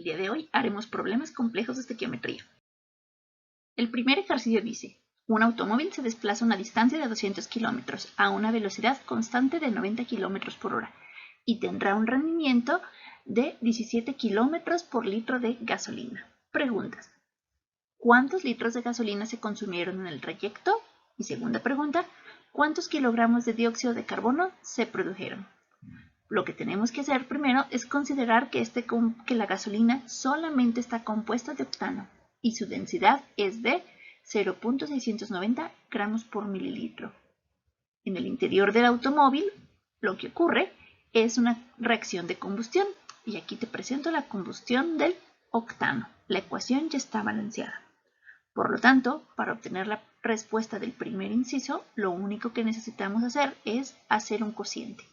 día de hoy haremos problemas complejos de estequiometría. El primer ejercicio dice: un automóvil se desplaza una distancia de 200 kilómetros a una velocidad constante de 90 kilómetros por hora y tendrá un rendimiento de 17 kilómetros por litro de gasolina. Preguntas: ¿cuántos litros de gasolina se consumieron en el trayecto? Y segunda pregunta: ¿cuántos kilogramos de dióxido de carbono se produjeron? Lo que tenemos que hacer primero es considerar que la gasolina solamente está compuesta de octano y su densidad es de 0.690 gramos por mililitro. En el interior del automóvil lo que ocurre es una reacción de combustión y aquí te presento la combustión del octano. La ecuación ya está balanceada. Por lo tanto, para obtener la respuesta del primer inciso, lo único que necesitamos hacer es hacer un cociente.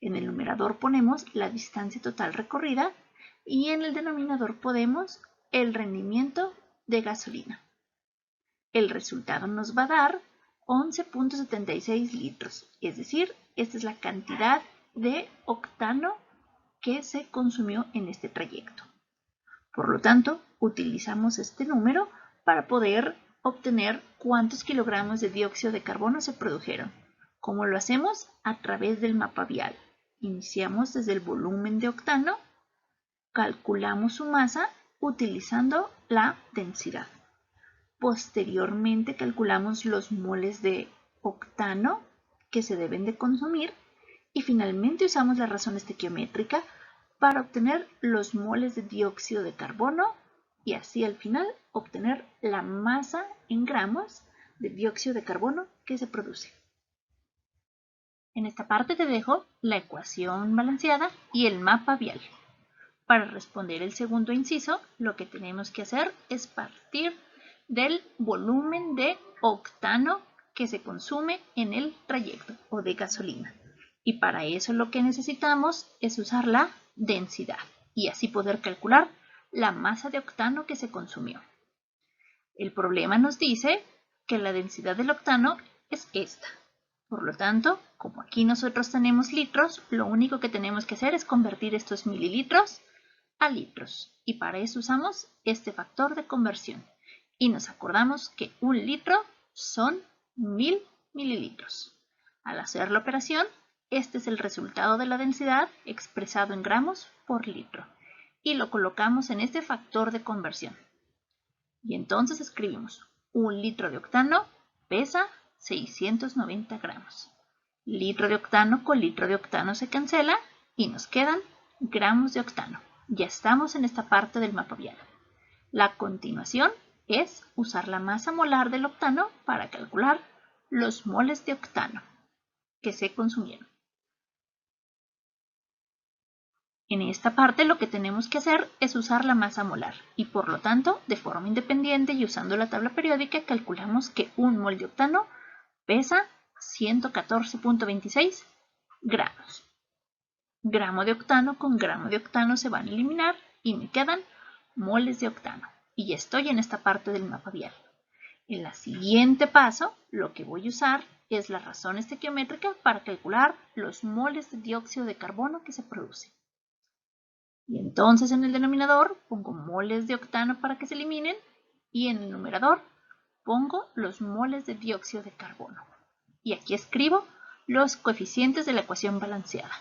En el numerador ponemos la distancia total recorrida y en el denominador ponemos el rendimiento de gasolina. El resultado nos va a dar 11.76 litros, es decir, esta es la cantidad de octano que se consumió en este trayecto. Por lo tanto, utilizamos este número para poder obtener cuántos kilogramos de dióxido de carbono se produjeron. ¿Cómo lo hacemos? A través del mapa vial. Iniciamos desde el volumen de octano, calculamos su masa utilizando la densidad. Posteriormente calculamos los moles de octano que se deben de consumir y finalmente usamos la razón estequiométrica para obtener los moles de dióxido de carbono y así al final obtener la masa en gramos de dióxido de carbono que se produce. En esta parte te dejo la ecuación balanceada y el mapa vial. Para responder el segundo inciso, lo que tenemos que hacer es partir del volumen de octano que se consume en el trayecto o de gasolina. Y para eso lo que necesitamos es usar la densidad y así poder calcular la masa de octano que se consumió. El problema nos dice que la densidad del octano es esta. Por lo tanto, como aquí nosotros tenemos litros, lo único que tenemos que hacer es convertir estos mililitros a litros. Y para eso usamos este factor de conversión. Y nos acordamos que un litro son 1000 mililitros. Al hacer la operación, este es el resultado de la densidad expresado en gramos por litro. Y lo colocamos en este factor de conversión. Y entonces escribimos: un litro de octano pesa 690 gramos. Litro de octano con litro de octano se cancela y nos quedan gramos de octano. Ya estamos en esta parte del mapa vial. La continuación es usar la masa molar del octano para calcular los moles de octano que se consumieron. En esta parte lo que tenemos que hacer es usar la masa molar y por lo tanto, de forma independiente y usando la tabla periódica, calculamos que un mol de octano pesa 114.26 gramos. Gramo de octano con gramo de octano se van a eliminar y me quedan moles de octano. Y ya estoy en esta parte del mapa vial. En el siguiente paso, lo que voy a usar es la razón estequiométrica para calcular los moles de dióxido de carbono que se produce. Y entonces en el denominador pongo moles de octano para que se eliminen y en el numerador pongo los moles de dióxido de carbono. Y aquí escribo los coeficientes de la ecuación balanceada.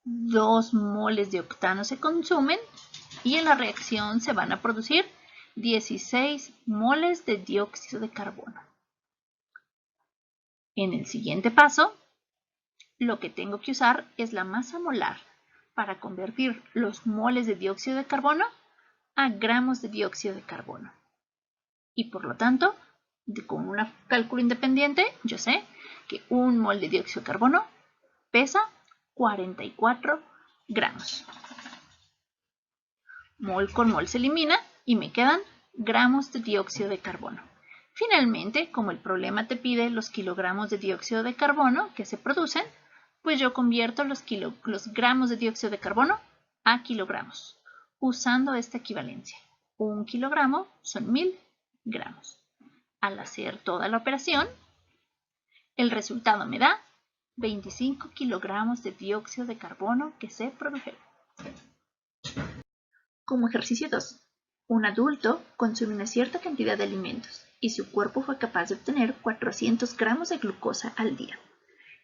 2 moles de octano se consumen y en la reacción se van a producir 16 moles de dióxido de carbono. En el siguiente paso, lo que tengo que usar es la masa molar para convertir los moles de dióxido de carbono a gramos de dióxido de carbono. Y por lo tanto, con un cálculo independiente, yo sé que un mol de dióxido de carbono pesa 44 gramos. Mol con mol se elimina y me quedan gramos de dióxido de carbono. Finalmente, como el problema te pide los kilogramos de dióxido de carbono que se producen, pues yo convierto los gramos de dióxido de carbono a kilogramos, usando esta equivalencia. 1 kilogramo son 1000 gramos. Al hacer toda la operación, el resultado me da 25 kilogramos de dióxido de carbono que se produjeron. Como ejercicio 2, un adulto consume una cierta cantidad de alimentos y su cuerpo fue capaz de obtener 400 gramos de glucosa al día.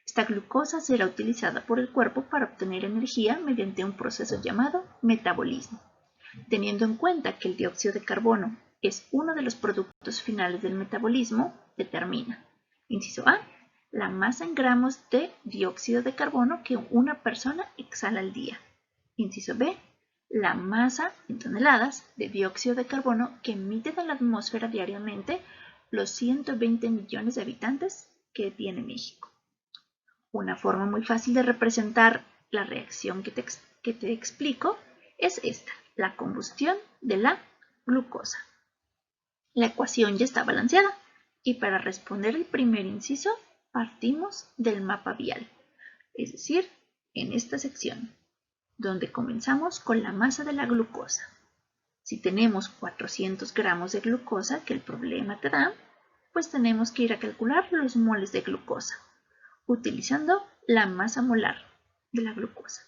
Esta glucosa será utilizada por el cuerpo para obtener energía mediante un proceso llamado metabolismo. Teniendo en cuenta que el dióxido de carbono es uno de los productos finales del metabolismo, determina, inciso A, la masa en gramos de dióxido de carbono que una persona exhala al día. Inciso B, la masa en toneladas de dióxido de carbono que emiten a la atmósfera diariamente los 120 millones de habitantes que tiene México. Una forma muy fácil de representar la reacción que te explico es esta, la combustión de la glucosa. La ecuación ya está balanceada y para responder el primer inciso partimos del mapa vial, es decir, en esta sección, donde comenzamos con la masa de la glucosa. Si tenemos 400 gramos de glucosa, que el problema te da, pues tenemos que ir a calcular los moles de glucosa, utilizando la masa molar de la glucosa.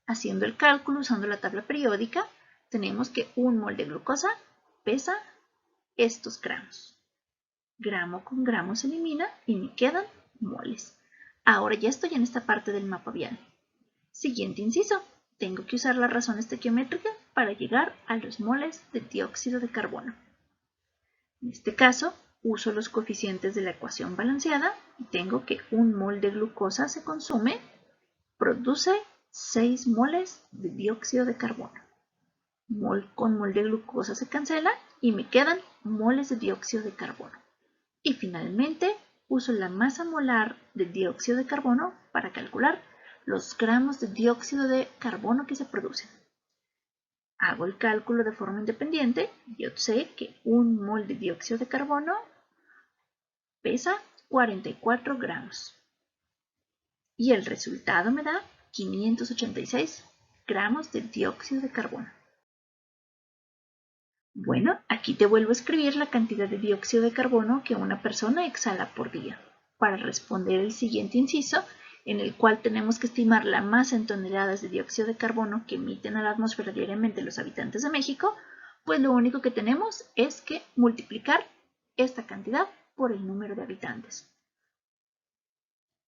Haciendo el cálculo usando la tabla periódica, tenemos que un mol de glucosa pesa estos gramos. Gramo con gramo se elimina y me quedan moles. Ahora ya estoy en esta parte del mapa vial. Siguiente inciso. Tengo que usar la razón estequiométrica para llegar a los moles de dióxido de carbono. En este caso, uso los coeficientes de la ecuación balanceada y tengo que un mol de glucosa se consume, produce 6 moles de dióxido de carbono. Mol con mol de glucosa se cancela y me quedan moles de dióxido de carbono. Y finalmente uso la masa molar de dióxido de carbono para calcular los gramos de dióxido de carbono que se producen. Hago el cálculo de forma independiente. Yo sé que un mol de dióxido de carbono pesa 44 gramos. Y el resultado me da 586 gramos de dióxido de carbono. Bueno, aquí te vuelvo a escribir la cantidad de dióxido de carbono que una persona exhala por día. Para responder el siguiente inciso, en el cual tenemos que estimar la masa en toneladas de dióxido de carbono que emiten a la atmósfera diariamente los habitantes de México, pues lo único que tenemos es que multiplicar esta cantidad por el número de habitantes.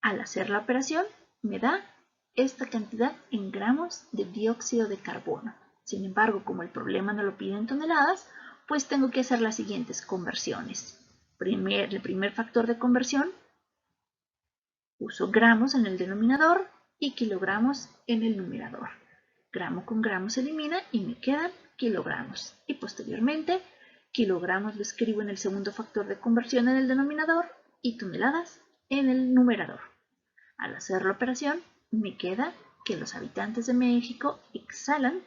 Al hacer la operación, me da esta cantidad en gramos de dióxido de carbono. Sin embargo, como el problema no lo pide en toneladas, pues tengo que hacer las siguientes conversiones. El primer factor de conversión, uso gramos en el denominador y kilogramos en el numerador. Gramo con gramo se elimina y me quedan kilogramos. Y posteriormente, kilogramos lo escribo en el segundo factor de conversión en el denominador y toneladas en el numerador. Al hacer la operación, me queda que los habitantes de México exhalan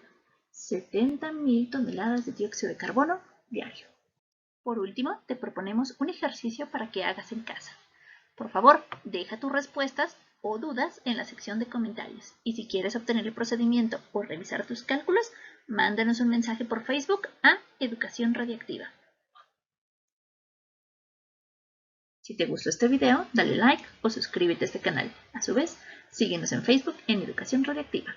70.000 toneladas de dióxido de carbono diario. Por último, te proponemos un ejercicio para que hagas en casa. Por favor, deja tus respuestas o dudas en la sección de comentarios. Y si quieres obtener el procedimiento o revisar tus cálculos, mándanos un mensaje por Facebook a Educación Radioactiva. Si te gustó este video, dale like o suscríbete a este canal. A su vez, síguenos en Facebook en Educación Radioactiva.